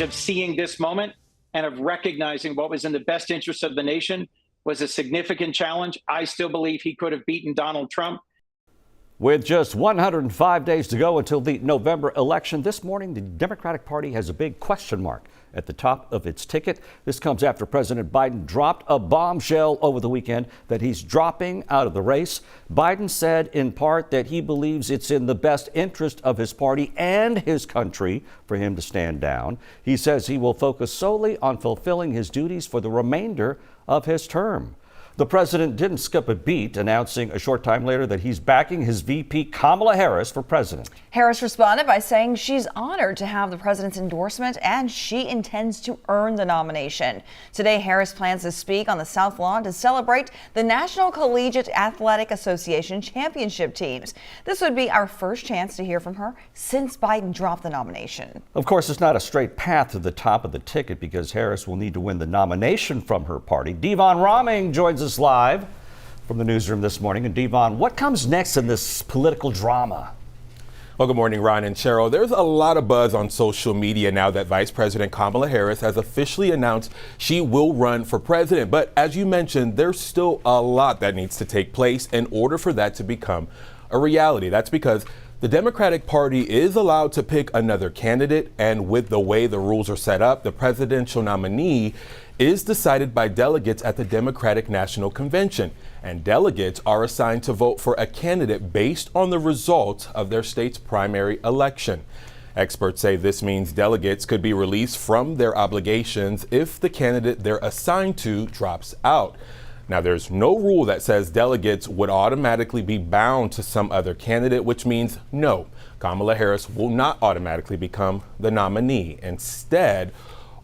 of seeing this moment and of recognizing what was in the best interest of the nation was a significant challenge. I still believe he could have beaten Donald Trump. With just 105 days to go until the November election, this morning the Democratic Party has a big question mark at the top of its ticket. This comes after President Biden dropped a bombshell over the weekend that he's dropping out of the race. Biden said in part that he believes it's in the best interest of his party and his country for him to stand down. He says he will focus solely on fulfilling his duties for the remainder of his term. The president didn't skip a beat, announcing a short time later that he's backing his VP Kamala Harris for president. Harris responded by saying she's honored to have the president's endorsement and she intends to earn the nomination. Today, Harris plans to speak on the South Lawn to celebrate the National Collegiate Athletic Association championship teams. This would be our first chance to hear from her since Biden dropped the nomination. Of course, it's not a straight path to the top of the ticket because Harris will need to win the nomination from her party. Devon Roming joins us live from the newsroom this morning. And Devon, what comes next in this political drama? Well, good morning, Ron and Cheryl. There's a lot of buzz on social media now that Vice President Kamala Harris has officially announced she will run for president. But as you mentioned, there's still a lot that needs to take place in order for that to become a reality. That's because the Democratic Party is allowed to pick another candidate, and with the way the rules are set up, the presidential nominee is decided by delegates at the Democratic National Convention, and delegates are assigned to vote for a candidate based on the results of their state's primary election. Experts say this means delegates could be released from their obligations if the candidate they're assigned to drops out. Now, there's no rule that says delegates would automatically be bound to some other candidate, which means no, Kamala Harris will not automatically become the nominee. Instead,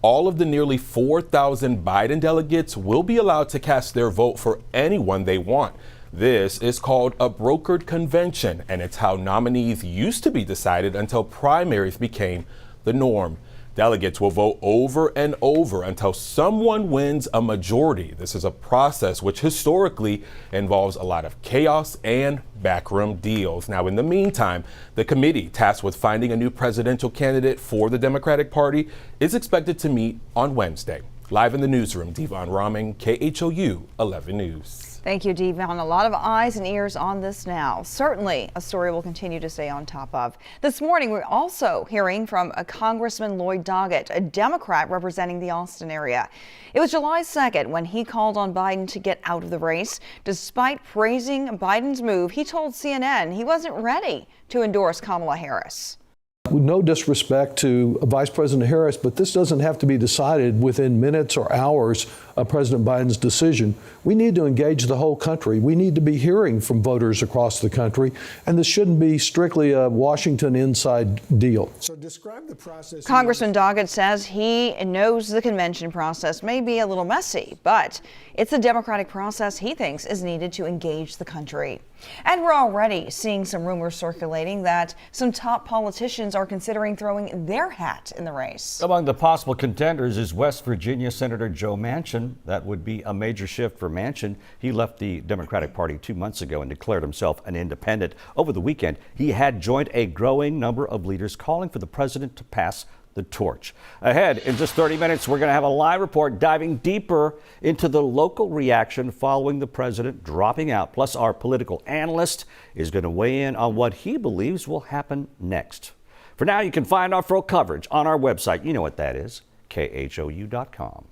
all of the nearly 4,000 Biden delegates will be allowed to cast their vote for anyone they want. This is called a brokered convention, and it's how nominees used to be decided until primaries became the norm. Delegates will vote over and over until someone wins a majority. This is a process which historically involves a lot of chaos and backroom deals. Now, in the meantime, the committee tasked with finding a new presidential candidate for the Democratic Party is expected to meet on Wednesday. Live in the newsroom, Devon Roming, KHOU 11 News. Thank you, Devon. A lot of eyes and ears on this now. Certainly a story we'll continue to stay on top of. This morning, we're also hearing from a Congressman Lloyd Doggett, a Democrat representing the Austin area. It was July 2nd when he called on Biden to get out of the race. Despite praising Biden's move, he told CNN he wasn't ready to endorse Kamala Harris. No disrespect to Vice President Harris, but this doesn't have to be decided within minutes or hours of President Biden's decision. We need to engage the whole country. We need to be hearing from voters across the country, and this shouldn't be strictly a Washington inside deal. So describe the process. Congressman Doggett says he knows the convention process may be a little messy, but it's a democratic process he thinks is needed to engage the country. And we're already seeing some rumors circulating that some top politicians are considering throwing their hat in the race. Among the possible contenders is West Virginia Senator Joe Manchin. That would be a major shift for Manchin. He left the Democratic Party 2 months ago and declared himself an independent. Over the weekend, he had joined a growing number of leaders calling for the president to pass the torch. Ahead in just 30 minutes, we're going to have a live report diving deeper into the local reaction following the president dropping out. Plus, our political analyst is going to weigh in on what he believes will happen next. For now, you can find our full coverage on our website. You know what that is, khou.com.